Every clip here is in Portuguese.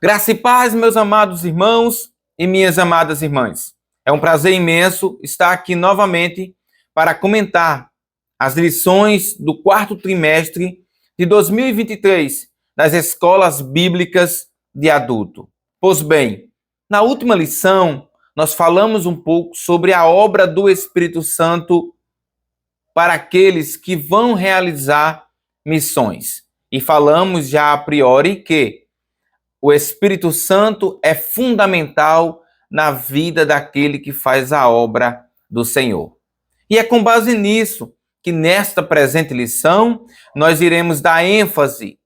Graça e paz, meus amados irmãos e minhas amadas irmãs. É um prazer imenso estar aqui novamente para comentar as lições do quarto trimestre de 2023 das escolas bíblicas de adulto. Pois bem, na última lição, nós falamos um pouco sobre a obra do Espírito Santo para aqueles que vão realizar missões. E falamos já a priori que o Espírito Santo é fundamental na vida daquele que faz a obra do Senhor. E é com base nisso que nesta presente lição nós iremos dar ênfase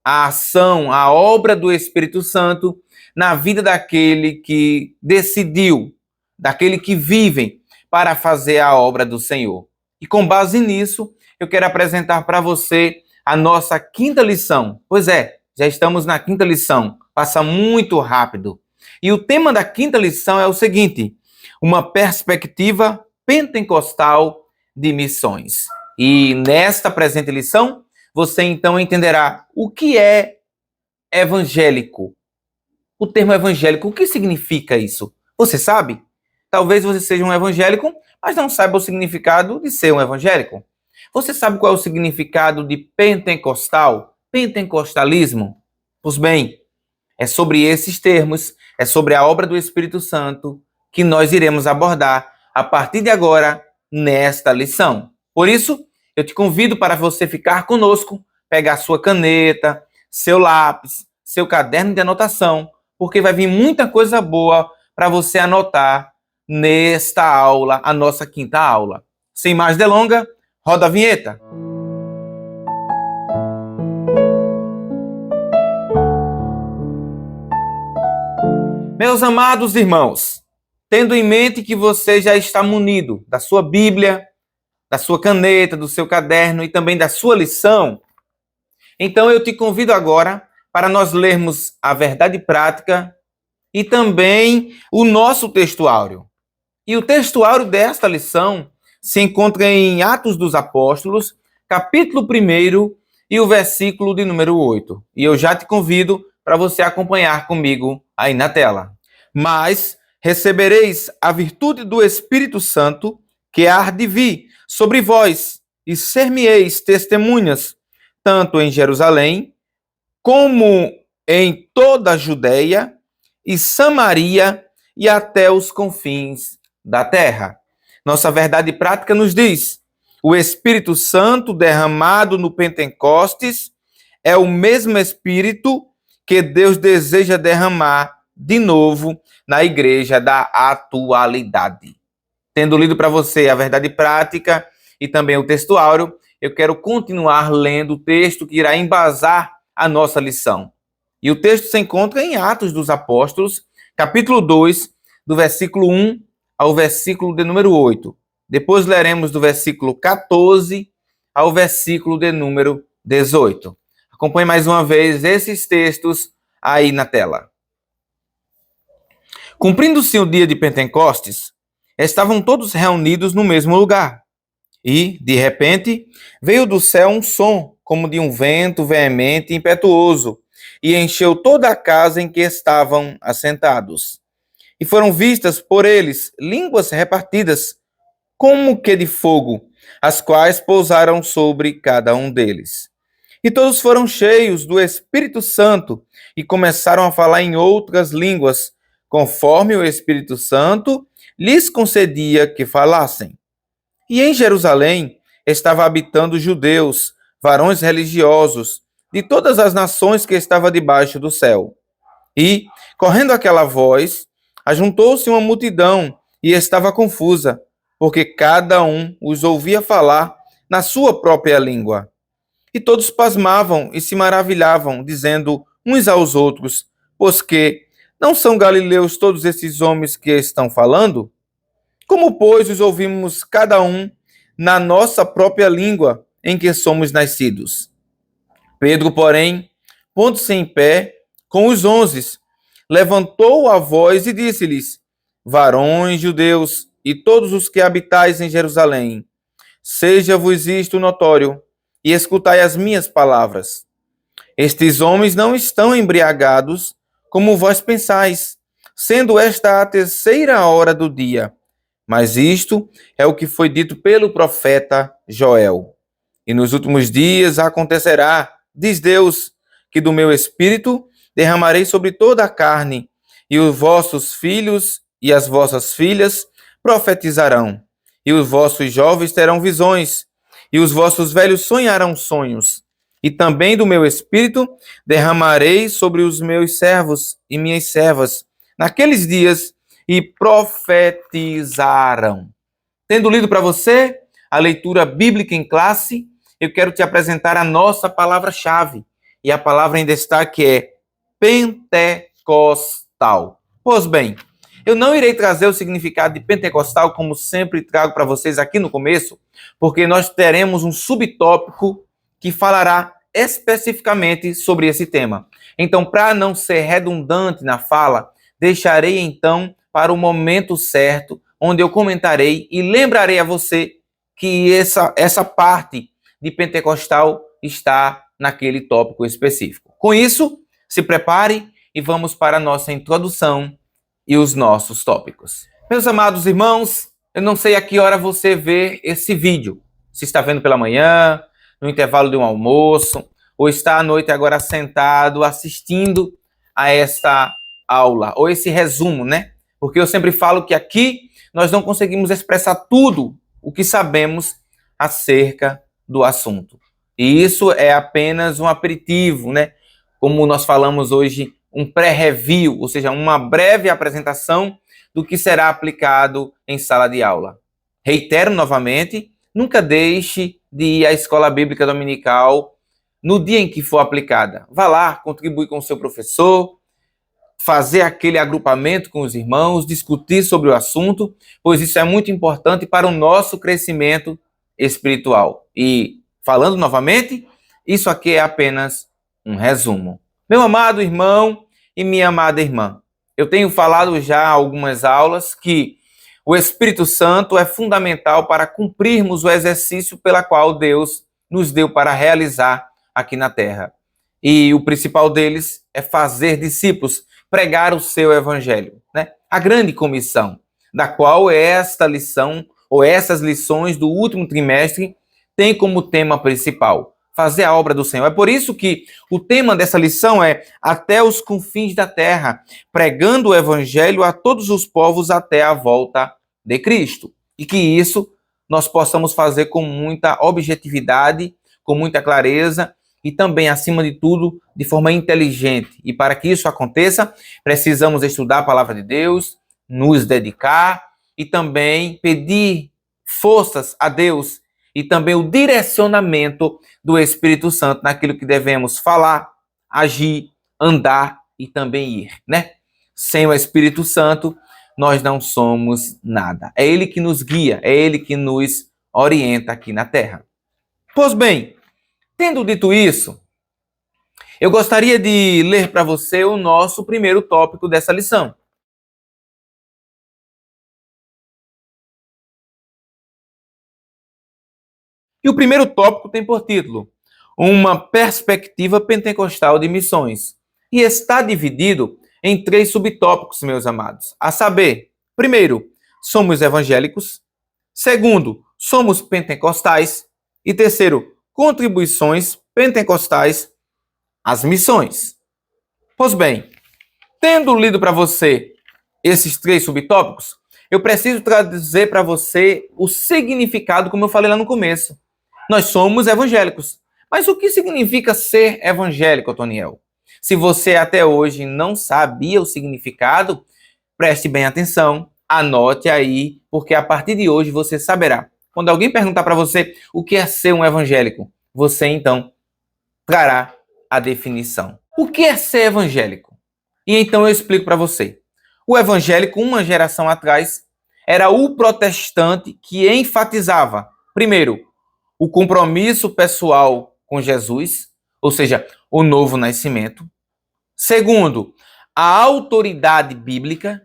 à ação, à obra do Espírito Santo na vida daquele que decidiu, daquele que vivem para fazer a obra do Senhor. E com base nisso, eu quero apresentar para você a nossa quinta lição. Pois é, já estamos na quinta lição, passa muito rápido. E o tema da quinta lição é o seguinte: uma perspectiva pentecostal de missões. E nesta presente lição, você então entenderá o que é evangélico. O termo evangélico, o que significa isso? Você sabe? Talvez você seja um evangélico, mas não saiba o significado de ser um evangélico. Você sabe qual é o significado de pentecostal? Pentecostalismo? Pois bem, é sobre esses termos, é sobre a obra do Espírito Santo que nós iremos abordar a partir de agora nesta lição. Por isso, eu te convido para você ficar conosco, pegar sua caneta, seu lápis, seu caderno de anotação, porque vai vir muita coisa boa para você anotar nesta aula, a nossa quinta aula. Sem mais delongas, roda a vinheta. Meus amados irmãos, tendo em mente que você já está munido da sua Bíblia, da sua caneta, do seu caderno e também da sua lição, então eu te convido agora para nós lermos a verdade prática e também o nosso textuário. E o textuário desta lição se encontra em Atos dos Apóstolos, capítulo 1 e o versículo de número 8. E eu já te convido para você acompanhar comigo aí na tela. Mas recebereis a virtude do Espírito Santo, que há de vir sobre vós, e ser-me-eis testemunhas, tanto em Jerusalém, como em toda a Judeia e Samaria e até os confins da terra. Nossa verdade prática nos diz: o Espírito Santo derramado no Pentecostes é o mesmo Espírito que Deus deseja derramar de novo na igreja da atualidade. Tendo lido para você a verdade prática e também o textuário, eu quero continuar lendo o texto que irá embasar a nossa lição. E o texto se encontra em Atos dos Apóstolos, capítulo 2, do versículo 1 ao versículo de número 8. Depois leremos do versículo 14 ao versículo de número 18. Acompanhe mais uma vez esses textos aí na tela. Cumprindo-se o dia de Pentecostes, estavam todos reunidos no mesmo lugar. E, de repente, veio do céu um som, como de um vento veemente e impetuoso, e encheu toda a casa em que estavam assentados. E foram vistas por eles línguas repartidas, como que de fogo, as quais pousaram sobre cada um deles. E todos foram cheios do Espírito Santo e começaram a falar em outras línguas, conforme o Espírito Santo lhes concedia que falassem. E em Jerusalém estava habitando judeus, varões religiosos, de todas as nações que estavam debaixo do céu. E, correndo aquela voz, ajuntou-se uma multidão e estava confusa, porque cada um os ouvia falar na sua própria língua. E todos pasmavam e se maravilhavam, dizendo uns aos outros: pois que não são galileus todos esses homens que estão falando? Como, pois, os ouvimos cada um na nossa própria língua em que somos nascidos? Pedro, porém, pondo-se em pé com os 11, levantou a voz e disse-lhes: varões judeus e todos os que habitais em Jerusalém, seja-vos isto notório e escutai as minhas palavras. Estes homens não estão embriagados, como vós pensais, sendo esta a terceira hora do dia. Mas isto é o que foi dito pelo profeta Joel. E nos últimos dias acontecerá, diz Deus, que do meu espírito derramarei sobre toda a carne, e os vossos filhos e as vossas filhas profetizarão, e os vossos jovens terão visões, e os vossos velhos sonharão sonhos. E também do meu espírito derramarei sobre os meus servos e minhas servas naqueles dias, e profetizarão. Tendo lido para você a leitura bíblica em classe, eu quero te apresentar a nossa palavra-chave. E a palavra em destaque é pentecostal. Pois bem, eu não irei trazer o significado de pentecostal como sempre trago para vocês aqui no começo, porque nós teremos um subtópico que falará especificamente sobre esse tema. Então, para não ser redundante na fala, deixarei então para o momento certo, onde eu comentarei e lembrarei a você que essa parte de pentecostal está naquele tópico específico. Com isso, se prepare e vamos para a nossa introdução e os nossos tópicos. Meus amados irmãos, eu não sei a que hora você vê esse vídeo. Se está vendo pela manhã, no intervalo de um almoço, ou está à noite agora sentado assistindo a esta aula, ou esse resumo, né? Porque eu sempre falo que aqui nós não conseguimos expressar tudo o que sabemos acerca do assunto. E isso é apenas um aperitivo, né? Como nós falamos hoje, um pré-review, ou seja, uma breve apresentação do que será aplicado em sala de aula. Reitero novamente, nunca deixe de ir à escola bíblica dominical no dia em que for aplicada. Vá lá, contribui com o seu professor, fazer aquele agrupamento com os irmãos, discutir sobre o assunto, pois isso é muito importante para o nosso crescimento espiritual. E, falando novamente, isso aqui é apenas um resumo. Meu amado irmão e minha amada irmã, eu tenho falado já há algumas aulas que o Espírito Santo é fundamental para cumprirmos o exercício pela qual Deus nos deu para realizar aqui na Terra. E o principal deles é fazer discípulos, pregar o seu evangelho, né? A grande comissão, da qual esta lição, ou essas lições do último trimestre, tem como tema principal fazer a obra do Senhor. É por isso que o tema dessa lição é até os confins da terra, pregando o evangelho a todos os povos até a volta de Cristo. E que isso nós possamos fazer com muita objetividade, com muita clareza e também, acima de tudo, de forma inteligente. E para que isso aconteça, precisamos estudar a palavra de Deus, nos dedicar e também pedir forças a Deus e também o direcionamento do Espírito Santo naquilo que devemos falar, agir, andar e também ir, né? Sem o Espírito Santo, nós não somos nada. É Ele que nos guia, é Ele que nos orienta aqui na Terra. Pois bem, tendo dito isso, eu gostaria de ler para você o nosso primeiro tópico dessa lição. E o primeiro tópico tem por título Uma perspectiva pentecostal de missões. E está dividido em 3 subtópicos, meus amados. A saber, primeiro, somos evangélicos. Segundo, somos pentecostais. E terceiro, contribuições pentecostais às missões. Pois bem, tendo lido para você esses 3 subtópicos, eu preciso trazer para você o significado, como eu falei lá no começo. Nós somos evangélicos. Mas o que significa ser evangélico, Otoniel? Se você até hoje não sabia o significado, preste bem atenção, anote aí, porque a partir de hoje você saberá. Quando alguém perguntar para você o que é ser um evangélico, você então trará a definição. O que é ser evangélico? E então eu explico para você. O evangélico, uma geração atrás, era o protestante que enfatizava, primeiro, o compromisso pessoal com Jesus, ou seja, o novo nascimento. Segundo, a autoridade bíblica.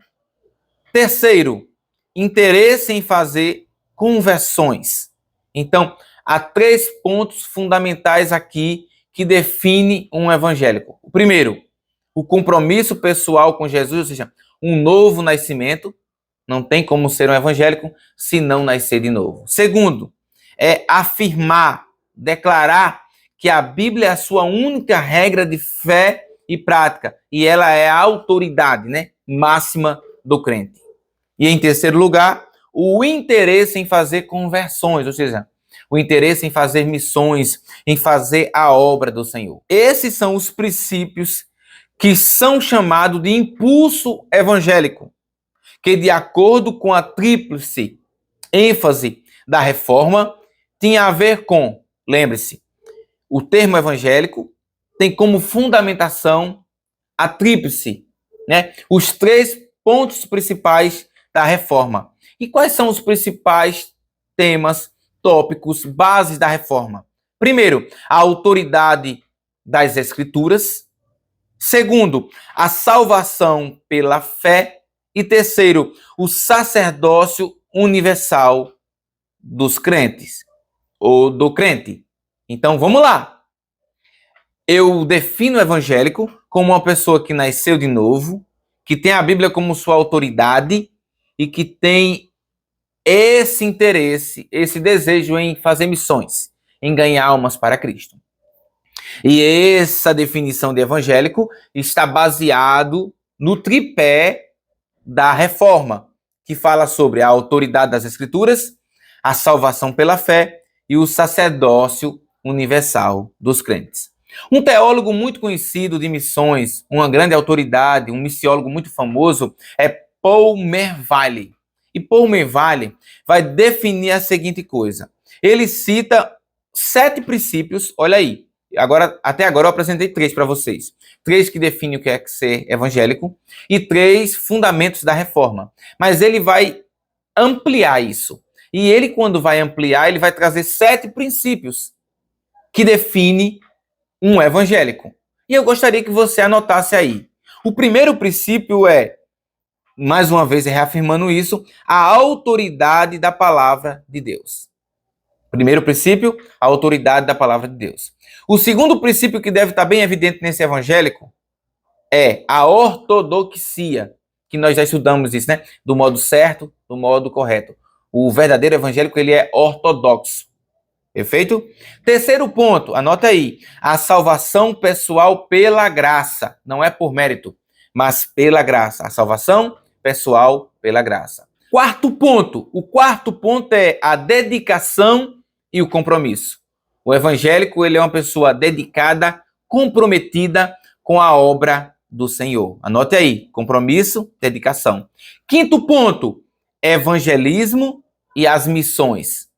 Terceiro, interesse em fazer conversões. Então, há 3 pontos fundamentais aqui que definem um evangélico. O primeiro, o compromisso pessoal com Jesus, ou seja, um novo nascimento. Não tem como ser um evangélico se não nascer de novo. Segundo, é afirmar, declarar que a Bíblia é a sua única regra de fé e prática, e ela é a autoridade, né, máxima do crente. E em terceiro lugar, o interesse em fazer conversões, ou seja, o interesse em fazer missões, em fazer a obra do Senhor. Esses são os princípios que são chamados de impulso evangélico, que de acordo com a tríplice ênfase da reforma, tinha a ver com, lembre-se, o termo evangélico tem como fundamentação a tríplice, né? Os três pontos principais da reforma. E quais são os principais temas, tópicos, bases da reforma? Primeiro, a autoridade das Escrituras. Segundo, a salvação pela fé. E terceiro, o sacerdócio universal dos crentes, ou do crente. Então, vamos lá. Eu defino o evangélico como uma pessoa que nasceu de novo, que tem a Bíblia como sua autoridade e que tem esse interesse, esse desejo em fazer missões, em ganhar almas para Cristo. E essa definição de evangélico está baseado no tripé da reforma, que fala sobre a autoridade das Escrituras, a salvação pela fé e o sacerdócio universal dos crentes. Um teólogo muito conhecido de missões, uma grande autoridade, um missiólogo muito famoso, é Paul Mervale. E Paul Mervale vai definir a seguinte coisa. Ele cita 7 princípios, olha aí, até agora eu apresentei 3 para vocês. 3 que definem o que é ser evangélico e 3 fundamentos da reforma. Mas ele vai ampliar isso. E ele, quando vai ampliar, ele vai trazer 7 princípios que definem um evangélico. E eu gostaria que você anotasse aí. O primeiro princípio é, mais uma vez reafirmando isso, a autoridade da palavra de Deus. Primeiro princípio, a autoridade da palavra de Deus. O segundo princípio que deve estar bem evidente nesse evangélico é a ortodoxia, que nós já estudamos isso, né? Do modo certo, do modo correto. O verdadeiro evangélico, ele é ortodoxo. Perfeito? Terceiro ponto, anota aí. A salvação pessoal pela graça. Não é por mérito, mas pela graça. A salvação pessoal pela graça. Quarto ponto. O quarto ponto é a dedicação e o compromisso. O evangélico, ele é uma pessoa dedicada, comprometida com a obra do Senhor. Anote aí, compromisso, dedicação. Quinto ponto, evangelismo e as missões.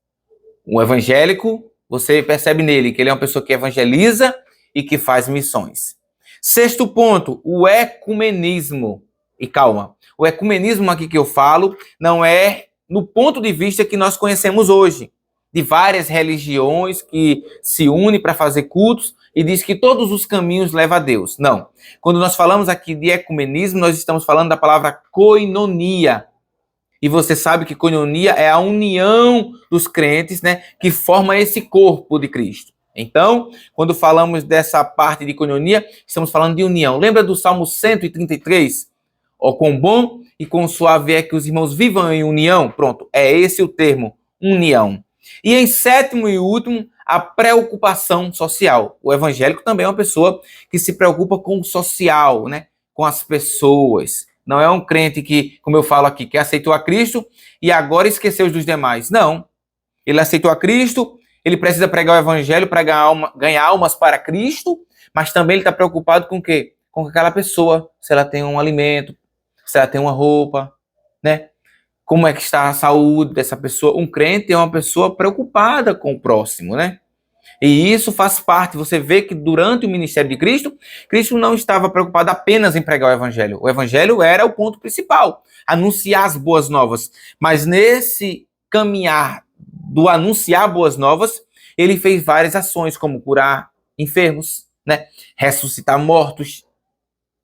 O evangélico, você percebe nele que ele é uma pessoa que evangeliza e que faz missões. Sexto ponto, o ecumenismo. E calma, o ecumenismo aqui que eu falo não é no ponto de vista que nós conhecemos hoje, de várias religiões que se unem para fazer cultos e diz que todos os caminhos levam a Deus. Não. Quando nós falamos aqui de ecumenismo, nós estamos falando da palavra koinonia. E você sabe que koinonia é a união dos crentes, né, que forma esse corpo de Cristo. Então, quando falamos dessa parte de koinonia, estamos falando de união. Lembra do Salmo 133? Ó, quão bom e quão suave é que os irmãos vivam em união. Pronto, é esse o termo, união. E em sétimo e último, a preocupação social. O evangélico também é uma pessoa que se preocupa com o social, né, com as pessoas. Não é um crente que, como eu falo aqui, que aceitou a Cristo e agora esqueceu dos demais. Não. Ele aceitou a Cristo, ele precisa pregar o evangelho para ganhar almas para Cristo, mas também ele está preocupado com o quê? Com aquela pessoa, se ela tem um alimento, se ela tem uma roupa, né? Como é que está a saúde dessa pessoa? Um crente é uma pessoa preocupada com o próximo, né? E isso faz parte, você vê que durante o ministério de Cristo, Cristo não estava preocupado apenas em pregar o evangelho. O evangelho era o ponto principal, anunciar as boas novas. Mas nesse caminhar do anunciar boas novas, ele fez várias ações, como curar enfermos, né? Ressuscitar mortos,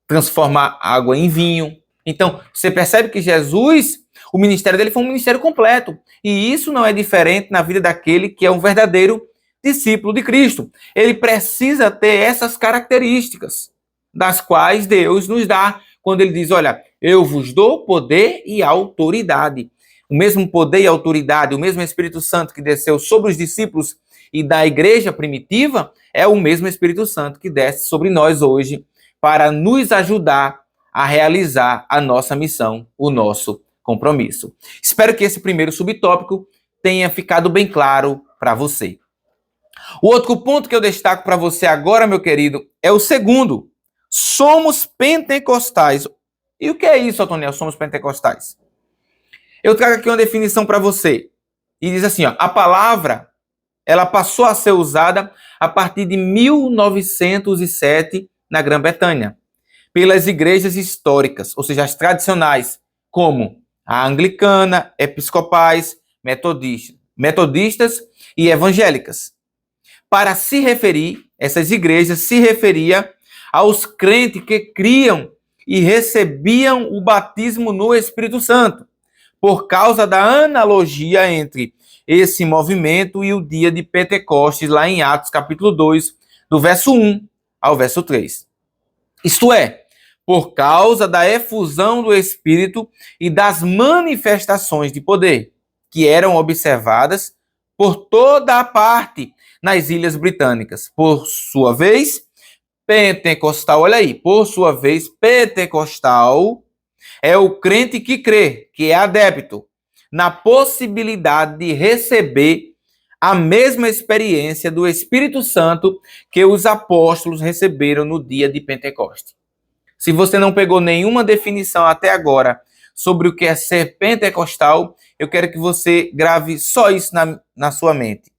transformar água em vinho. Então, você percebe que Jesus, o ministério dele foi um ministério completo. E isso não é diferente na vida daquele que é um verdadeiro discípulo de Cristo. Ele precisa ter essas características. das quais Deus nos dá quando ele diz, olha, eu vos dou poder e autoridade. O mesmo poder e autoridade, o mesmo Espírito Santo que desceu sobre os discípulos e da igreja primitiva, é o mesmo Espírito Santo que desce sobre nós hoje para nos ajudar a realizar a nossa missão, o nosso compromisso. Espero que esse primeiro subtópico tenha ficado bem claro para você. O outro ponto que eu destaco para você agora, meu querido, é o segundo. Somos pentecostais. E o que é isso, Antônio? Somos pentecostais. Eu trago aqui uma definição para você. E diz assim, ó, a palavra ela passou a ser usada a partir de 1907 na Grã-Bretanha, pelas igrejas históricas, ou seja, as tradicionais, como a anglicana, episcopais, metodistas e evangélicas. Para se referir, essas igrejas se referia aos crentes que criam e recebiam o batismo no Espírito Santo, por causa da analogia entre esse movimento e o dia de Pentecostes, lá em Atos capítulo 2, do verso 1 ao verso 3. Isto é, por causa da efusão do Espírito e das manifestações de poder, que eram observadas por toda a parte nas Ilhas Britânicas. Por sua vez, pentecostal, olha aí, por sua vez, pentecostal é o crente que crê, que é adepto, na possibilidade de receber a mesma experiência do Espírito Santo que os apóstolos receberam no dia de Pentecostes. Se você não pegou nenhuma definição até agora sobre o que é ser pentecostal, eu quero que você grave só isso na sua mente.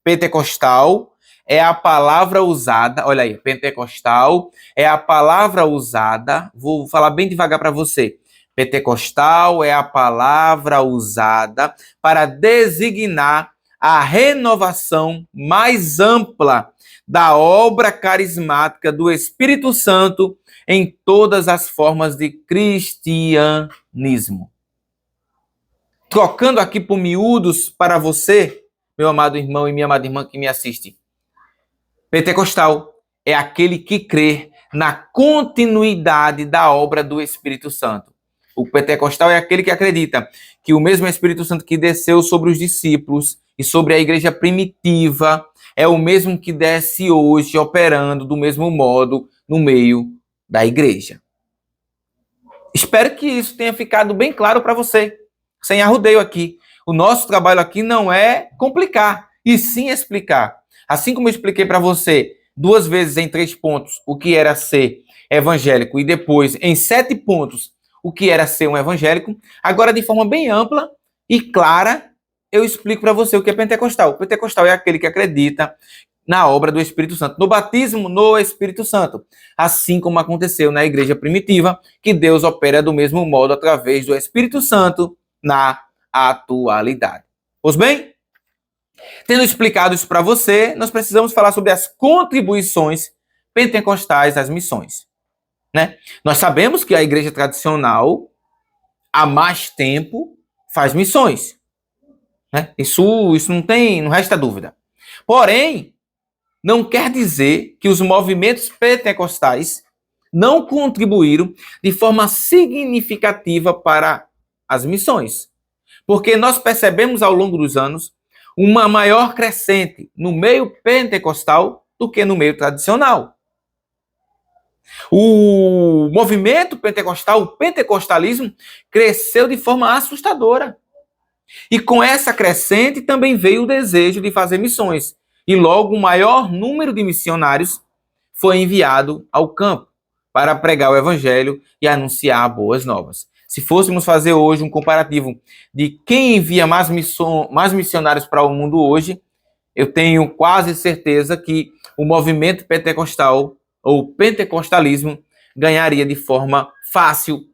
Pentecostal é a palavra usada, olha aí, pentecostal é a palavra usada, vou falar bem devagar para você. Pentecostal é a palavra usada para designar a renovação mais ampla da obra carismática do Espírito Santo em todas as formas de cristianismo. Trocando aqui por miúdos para você, meu amado irmão e minha amada irmã que me assiste. Pentecostal é aquele que crê na continuidade da obra do Espírito Santo. O pentecostal é aquele que acredita que o mesmo Espírito Santo que desceu sobre os discípulos e sobre a igreja primitiva é o mesmo que desce hoje operando do mesmo modo no meio da igreja. Espero que isso tenha ficado bem claro para você, sem arrudeio aqui. O nosso trabalho aqui não é complicar, e sim explicar. Assim como eu expliquei para você 2 vezes em 3 pontos o que era ser evangélico e depois em 7 pontos o que era ser um evangélico, agora de forma bem ampla e clara eu explico para você o que é pentecostal. Pentecostal é aquele que acredita na obra do Espírito Santo, no batismo no Espírito Santo, assim como aconteceu na igreja primitiva, que Deus opera do mesmo modo através do Espírito Santo na atualidade. Pois bem, tendo explicado isso para você, nós precisamos falar sobre as contribuições pentecostais às missões. Né? Nós sabemos que a igreja tradicional, há mais tempo, faz missões. Né? Isso não resta dúvida. Porém, não quer dizer que os movimentos pentecostais não contribuíram de forma significativa para as missões. Porque nós percebemos ao longo dos anos uma maior crescente no meio pentecostal do que no meio tradicional. O movimento pentecostal, o pentecostalismo, cresceu de forma assustadora. E com essa crescente também veio o desejo de fazer missões. E logo o maior número de missionários foi enviado ao campo para pregar o evangelho e anunciar boas novas. Se fôssemos fazer hoje um comparativo de quem envia mais missionários para o mundo hoje, eu tenho quase certeza que o movimento pentecostal ou pentecostalismo ganharia de forma fácil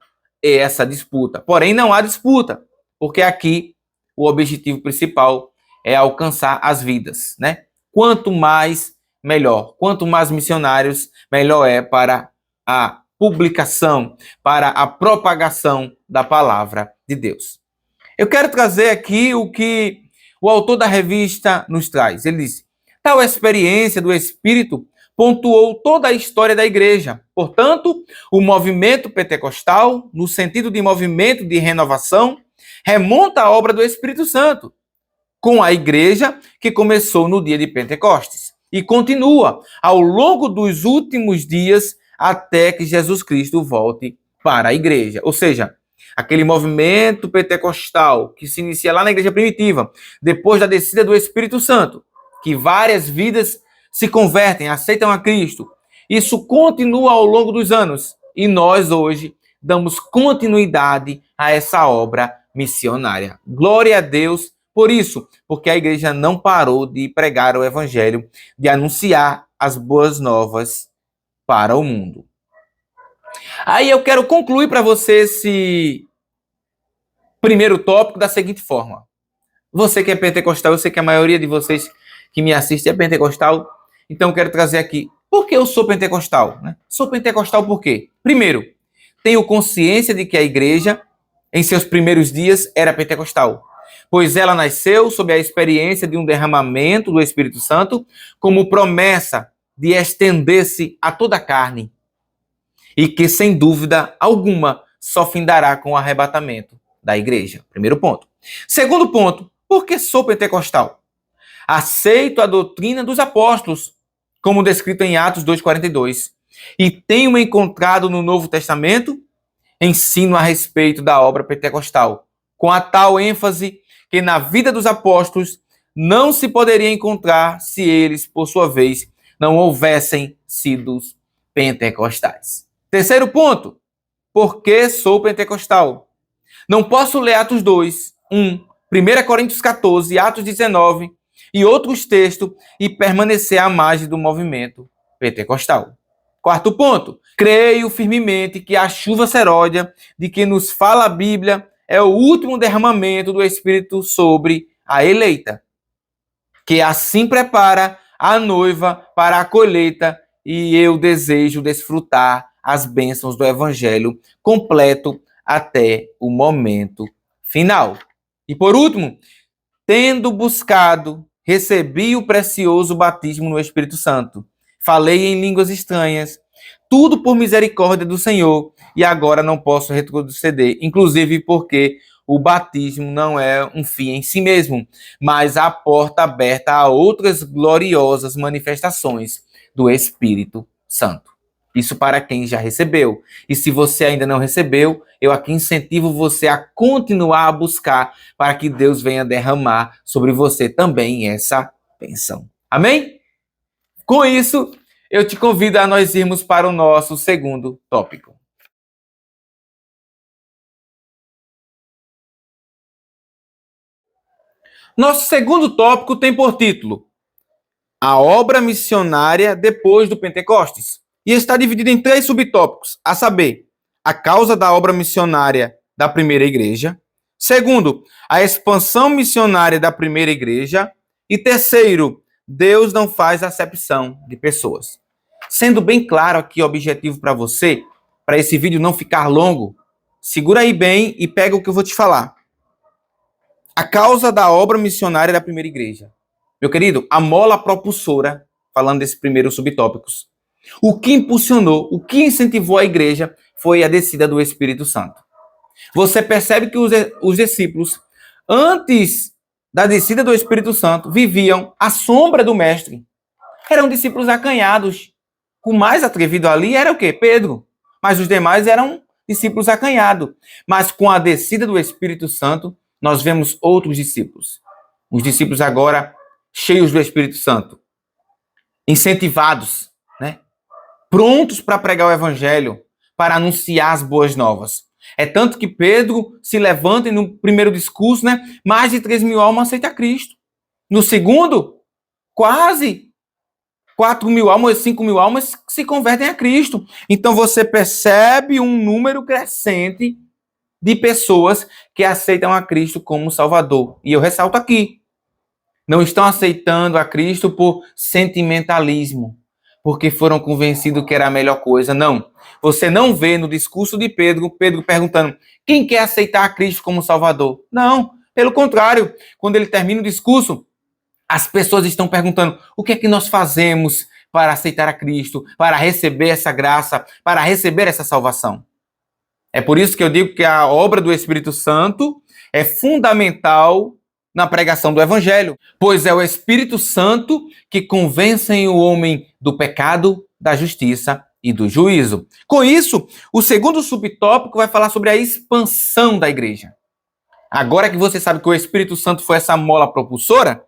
essa disputa. Porém, não há disputa, porque aqui o objetivo principal é alcançar as vidas, né? Quanto mais, melhor. Quanto mais missionários, melhor é para a publicação, para a propagação da palavra de Deus. Eu quero trazer aqui o que o autor da revista nos traz. Ele diz: tal experiência do Espírito pontuou toda a história da igreja. Portanto, o movimento pentecostal, no sentido de movimento de renovação, remonta à obra do Espírito Santo, com a igreja que começou no dia de Pentecostes e continua ao longo dos últimos dias até que Jesus Cristo volte para a igreja. Ou seja, aquele movimento pentecostal que se inicia lá na igreja primitiva, depois da descida do Espírito Santo, que várias vidas se convertem, aceitam a Cristo. Isso continua ao longo dos anos e nós hoje damos continuidade a essa obra missionária. Glória a Deus por isso, porque a igreja não parou de pregar o evangelho, de anunciar as boas novas para o mundo. Aí eu quero concluir para você esse primeiro tópico da seguinte forma. Você que é pentecostal, eu sei que a maioria de vocês que me assistem é pentecostal, então eu quero trazer aqui, por que eu sou pentecostal? Sou pentecostal por quê? Primeiro, tenho consciência de que a igreja, em seus primeiros dias, era pentecostal, pois ela nasceu sob a experiência de um derramamento do Espírito Santo, como promessa de estender-se a toda a carne, e que, sem dúvida alguma, só findará com o arrebatamento da igreja. Primeiro ponto. Segundo ponto, por que sou pentecostal? Aceito a doutrina dos apóstolos, como descrito em Atos 2,42, e tenho encontrado no Novo Testamento ensino a respeito da obra pentecostal, com a tal ênfase que na vida dos apóstolos não se poderia encontrar se eles, por sua vez, não houvessem sido pentecostais. Terceiro ponto, por que sou pentecostal? Não posso ler Atos 2, 1, 1 Coríntios 14, Atos 19 e outros textos e permanecer à margem do movimento pentecostal. Quarto ponto, creio firmemente que a chuva seródia de que nos fala a Bíblia é o último derramamento do Espírito sobre a eleita, que assim prepara a noiva para a colheita, e eu desejo desfrutar as bênçãos do Evangelho completo até o momento final. E por último, tendo buscado, recebi o precioso batismo no Espírito Santo. Falei em línguas estranhas, tudo por misericórdia do Senhor, e agora não posso retroceder, inclusive porque o batismo não é um fim em si mesmo, mas a porta aberta a outras gloriosas manifestações do Espírito Santo. Isso para quem já recebeu. E se você ainda não recebeu, eu aqui incentivo você a continuar a buscar para que Deus venha derramar sobre você também essa bênção. Amém? Com isso, eu te convido a nós irmos para o nosso segundo tópico. Nosso segundo tópico tem por título A Obra Missionária depois do Pentecostes. E está dividido em 3 subtópicos, a saber, a causa da obra missionária da primeira igreja. Segundo, a expansão missionária da primeira igreja. E terceiro, Deus não faz acepção de pessoas. Sendo bem claro aqui o objetivo para você, para esse vídeo não ficar longo, segura aí bem e pega o que eu vou te falar. A causa da obra missionária da primeira igreja. Meu querido, a mola propulsora, falando desses primeiros subtópicos, o que impulsionou, o que incentivou a igreja foi a descida do Espírito Santo. Você percebe que os discípulos, antes da descida do Espírito Santo, viviam à sombra do Mestre. Eram discípulos acanhados. O mais atrevido ali era o quê? Pedro. Mas os demais eram discípulos acanhados. Mas com a descida do Espírito Santo, nós vemos outros discípulos. Os discípulos agora cheios do Espírito Santo, incentivados, prontos para pregar o Evangelho, para anunciar as boas novas. É tanto que Pedro se levanta e no primeiro discurso, mais de 3.000 almas aceitam a Cristo. No segundo, quase 4.000 almas, 5.000 almas se convertem a Cristo. Então você percebe um número crescente de pessoas que aceitam a Cristo como Salvador. E eu ressalto aqui, não estão aceitando a Cristo por sentimentalismo, porque foram convencidos que era a melhor coisa. Não. Você não vê no discurso de Pedro perguntando quem quer aceitar a Cristo como Salvador. Não. Pelo contrário, quando ele termina o discurso, as pessoas estão perguntando o que é que nós fazemos para aceitar a Cristo, para receber essa graça, para receber essa salvação. É por isso que eu digo que a obra do Espírito Santo é fundamental na pregação do Evangelho, pois é o Espírito Santo que convence o homem do pecado, da justiça e do juízo. Com isso, o segundo subtópico vai falar sobre a expansão da igreja. Agora que você sabe que o Espírito Santo foi essa mola propulsora,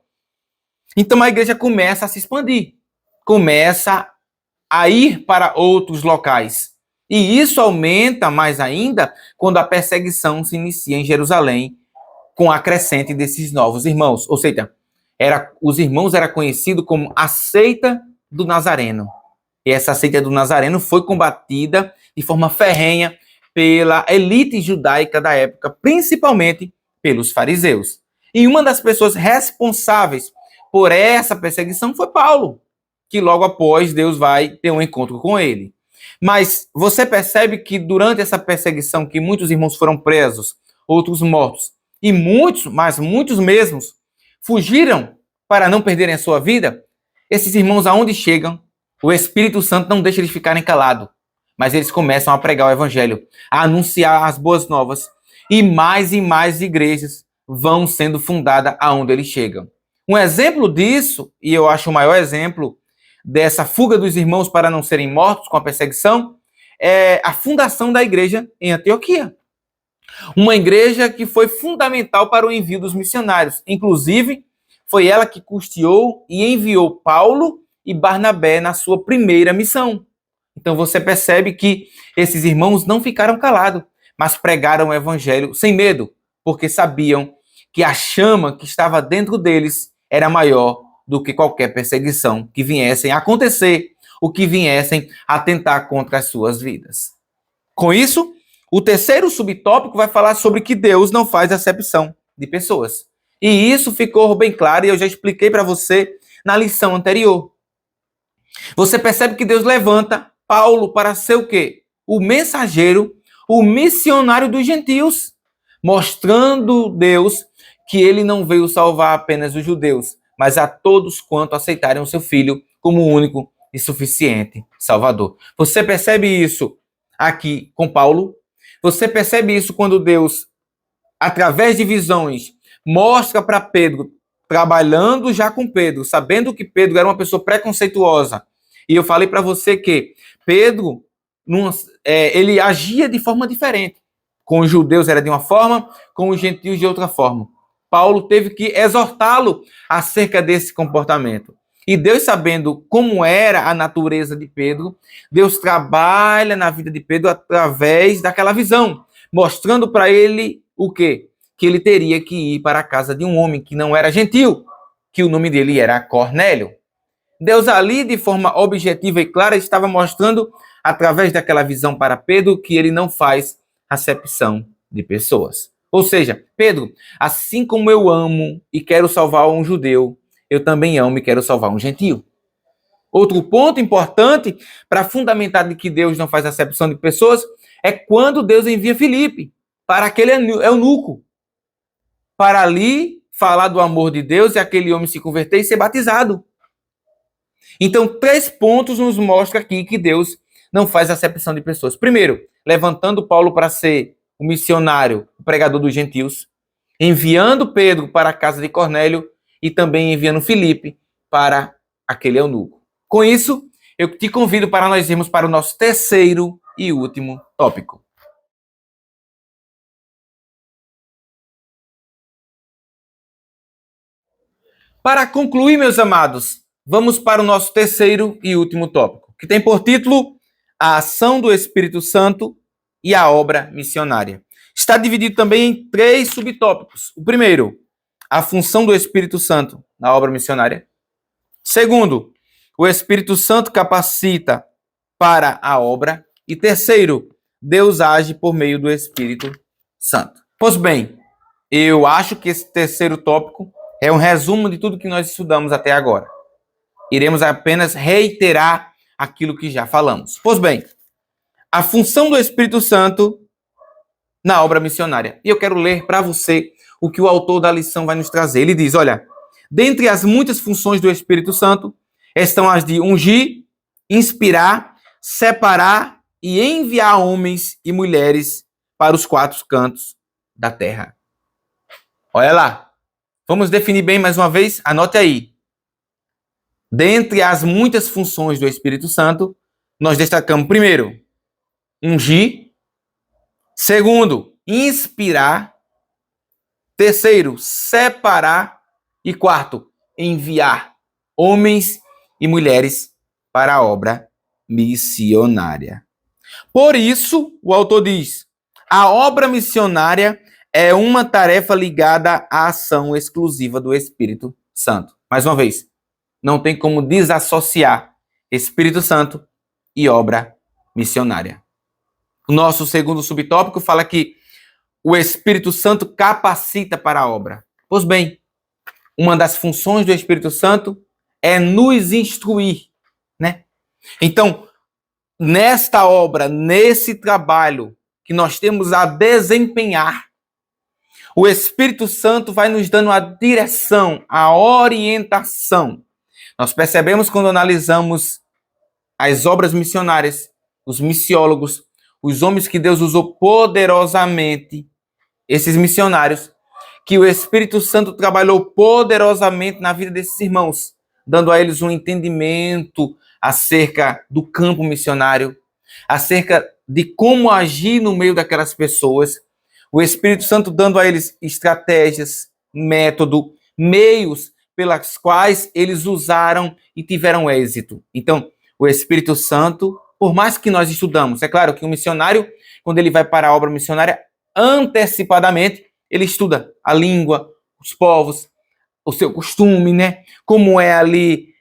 então a igreja começa a se expandir, começa a ir para outros locais. E isso aumenta mais ainda quando a perseguição se inicia em Jerusalém com a crescente desses novos irmãos. Ou seja, os irmãos eram conhecidos como a seita do Nazareno. E essa seita do Nazareno foi combatida de forma ferrenha pela elite judaica da época, principalmente pelos fariseus. E uma das pessoas responsáveis por essa perseguição foi Paulo, que logo após Deus vai ter um encontro com ele. Mas você percebe que durante essa perseguição, que muitos irmãos foram presos, outros mortos, e muitos mesmos, fugiram para não perderem a sua vida. Esses irmãos, aonde chegam, o Espírito Santo não deixa eles ficarem calados, mas eles começam a pregar o Evangelho, a anunciar as boas novas, e mais igrejas vão sendo fundadas aonde eles chegam. Um exemplo disso, e eu acho o maior exemplo dessa fuga dos irmãos para não serem mortos com a perseguição, é a fundação da igreja em Antioquia. Uma igreja que foi fundamental para o envio dos missionários. Inclusive, foi ela que custeou e enviou Paulo e Barnabé na sua primeira missão. Então você percebe que esses irmãos não ficaram calados, mas pregaram o evangelho sem medo, porque sabiam que a chama que estava dentro deles era maior do que qualquer perseguição que viessem a acontecer, ou que viessem a atentar contra as suas vidas. Com isso, o terceiro subtópico vai falar sobre que Deus não faz acepção de pessoas. E isso ficou bem claro e eu já expliquei para você na lição anterior. Você percebe que Deus levanta Paulo para ser o quê? O mensageiro, o missionário dos gentios, mostrando Deus que ele não veio salvar apenas os judeus, mas a todos quanto aceitarem o seu filho como o único e suficiente Salvador. Você percebe isso aqui com Paulo? Você percebe isso quando Deus, através de visões, mostra para Pedro, trabalhando já com Pedro, sabendo que Pedro era uma pessoa preconceituosa. E eu falei para você que Pedro, ele agia de forma diferente. Com os judeus era de uma forma, com os gentios de outra forma. Paulo teve que exortá-lo acerca desse comportamento. E Deus, sabendo como era a natureza de Pedro, Deus trabalha na vida de Pedro através daquela visão, mostrando para ele o quê? Que ele teria que ir para a casa de um homem que não era gentil, que o nome dele era Cornélio. Deus ali, de forma objetiva e clara, estava mostrando, através daquela visão para Pedro, que ele não faz acepção de pessoas. Ou seja, Pedro, assim como eu amo e quero salvar um judeu, eu também amo e quero salvar um gentio. Outro ponto importante para fundamentar de que Deus não faz acepção de pessoas é quando Deus envia Filipe para aquele eunuco, para ali falar do amor de Deus e aquele homem se converter e ser batizado. Então, 3 pontos nos mostram aqui que Deus não faz acepção de pessoas. Primeiro, levantando Paulo para ser o missionário, o pregador dos gentios, enviando Pedro para a casa de Cornélio e também enviando Filipe para aquele eunuco. Com isso, eu te convido para nós irmos para o nosso terceiro e último tópico. Para concluir, meus amados, vamos para o nosso terceiro e último tópico, que tem por título a ação do Espírito Santo e a obra missionária. Está dividido também em 3 subtópicos. O primeiro, a função do Espírito Santo na obra missionária. Segundo, o Espírito Santo capacita para a obra. E terceiro, Deus age por meio do Espírito Santo. Pois bem, eu acho que esse terceiro tópico é um resumo de tudo que nós estudamos até agora. Iremos apenas reiterar aquilo que já falamos. Pois bem, a função do Espírito Santo na obra missionária. E eu quero ler para você o que o autor da lição vai nos trazer. Ele diz, olha, dentre as muitas funções do Espírito Santo, Estão as de ungir, inspirar, separar e enviar homens e mulheres para os quatro cantos da terra. Olha lá. Vamos definir bem mais uma vez? Anote aí. Dentre as muitas funções do Espírito Santo, nós destacamos, primeiro, ungir. Segundo, inspirar. Terceiro, separar. E quarto, enviar homens e mulheres para a obra missionária. Por isso, o autor diz, a obra missionária é uma tarefa ligada à ação exclusiva do Espírito Santo. Mais uma vez, não tem como desassociar Espírito Santo e obra missionária. O nosso segundo subtópico fala que o Espírito Santo capacita para a obra. Pois bem, uma das funções do Espírito Santo é nos instruir, né? Então, nesta obra, nesse trabalho que nós temos a desempenhar, o Espírito Santo vai nos dando a direção, a orientação. Nós percebemos quando analisamos as obras missionárias, os missiólogos, os homens que Deus usou poderosamente, esses missionários, que o Espírito Santo trabalhou poderosamente na vida desses irmãos, dando a eles um entendimento acerca do campo missionário, acerca de como agir no meio daquelas pessoas, o Espírito Santo dando a eles estratégias, método, meios pelas quais eles usaram e tiveram êxito. Então, o Espírito Santo, por mais que nós estudamos, é claro que um missionário, quando ele vai para a obra missionária, antecipadamente, ele estuda a língua, os povos, o seu costume, né? Como é ali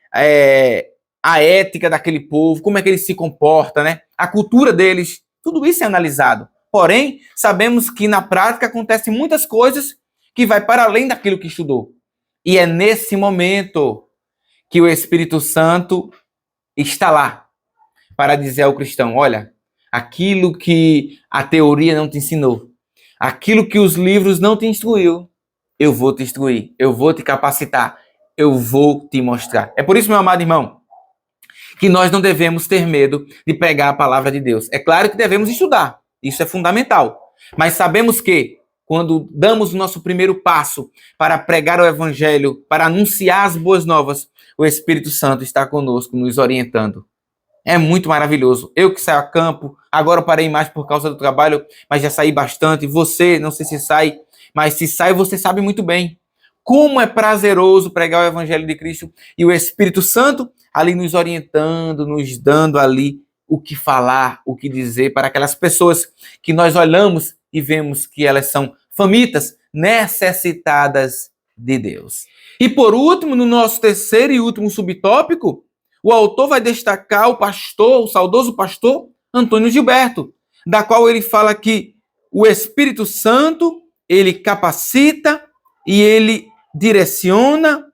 a ética daquele povo, como é que ele se comporta, né? A cultura deles, tudo isso é analisado. Porém, sabemos que na prática acontecem muitas coisas que vai para além daquilo que estudou. E é nesse momento que o Espírito Santo está lá para dizer ao cristão, olha, aquilo que a teoria não te ensinou, aquilo que os livros não te instruiu, eu vou te instruir, eu vou te capacitar, eu vou te mostrar. É por isso, meu amado irmão, que nós não devemos ter medo de pregar a palavra de Deus. É claro que devemos estudar, isso é fundamental. Mas sabemos que, quando damos o nosso primeiro passo para pregar o Evangelho, para anunciar as boas novas, o Espírito Santo está conosco, nos orientando. É muito maravilhoso. Eu que saio a campo, agora eu parei mais por causa do trabalho, mas já saí bastante. Você, não sei se sai, mas se sai, você sabe muito bem. Como é prazeroso pregar o Evangelho de Cristo e o Espírito Santo ali nos orientando, nos dando ali o que falar, o que dizer para aquelas pessoas que nós olhamos e vemos que elas são famintas, necessitadas de Deus. E por último, no nosso terceiro e último subtópico, o autor vai destacar o pastor, o saudoso pastor Antônio Gilberto, da qual ele fala que o Espírito Santo, ele capacita e ele direciona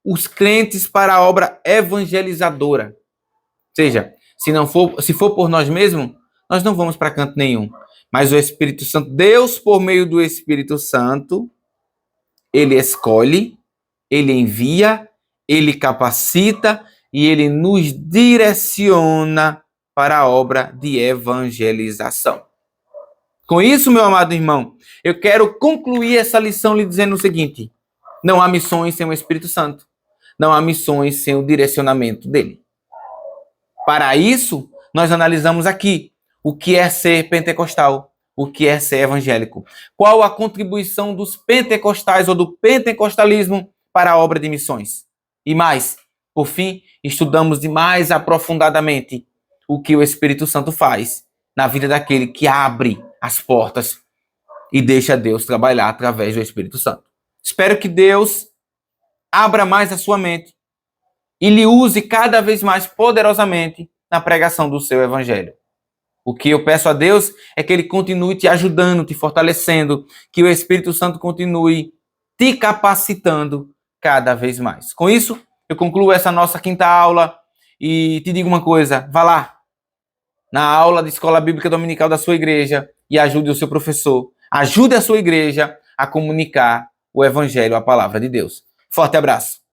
os crentes para a obra evangelizadora. Ou seja, se for por nós mesmos, nós não vamos para canto nenhum. Mas o Espírito Santo, Deus, por meio do Espírito Santo, ele escolhe, ele envia, ele capacita e ele nos direciona para a obra de evangelização. Com isso, meu amado irmão, eu quero concluir essa lição lhe dizendo o seguinte: não há missões sem o Espírito Santo. Não há missões sem o direcionamento dele. Para isso, nós analisamos aqui o que é ser pentecostal, o que é ser evangélico. Qual a contribuição dos pentecostais ou do pentecostalismo para a obra de missões. E mais, por fim, estudamos de mais aprofundadamente o que o Espírito Santo faz na vida daquele que abre as portas e deixa Deus trabalhar através do Espírito Santo. Espero que Deus abra mais a sua mente e lhe use cada vez mais poderosamente na pregação do seu evangelho. O que eu peço a Deus é que ele continue te ajudando, te fortalecendo, que o Espírito Santo continue te capacitando cada vez mais. Com isso, eu concluo essa nossa quinta aula e te digo uma coisa, vá lá na aula de Escola Bíblica Dominical da sua igreja e ajude o seu professor, ajude a sua igreja a comunicar o evangelho, a palavra de Deus. Forte abraço.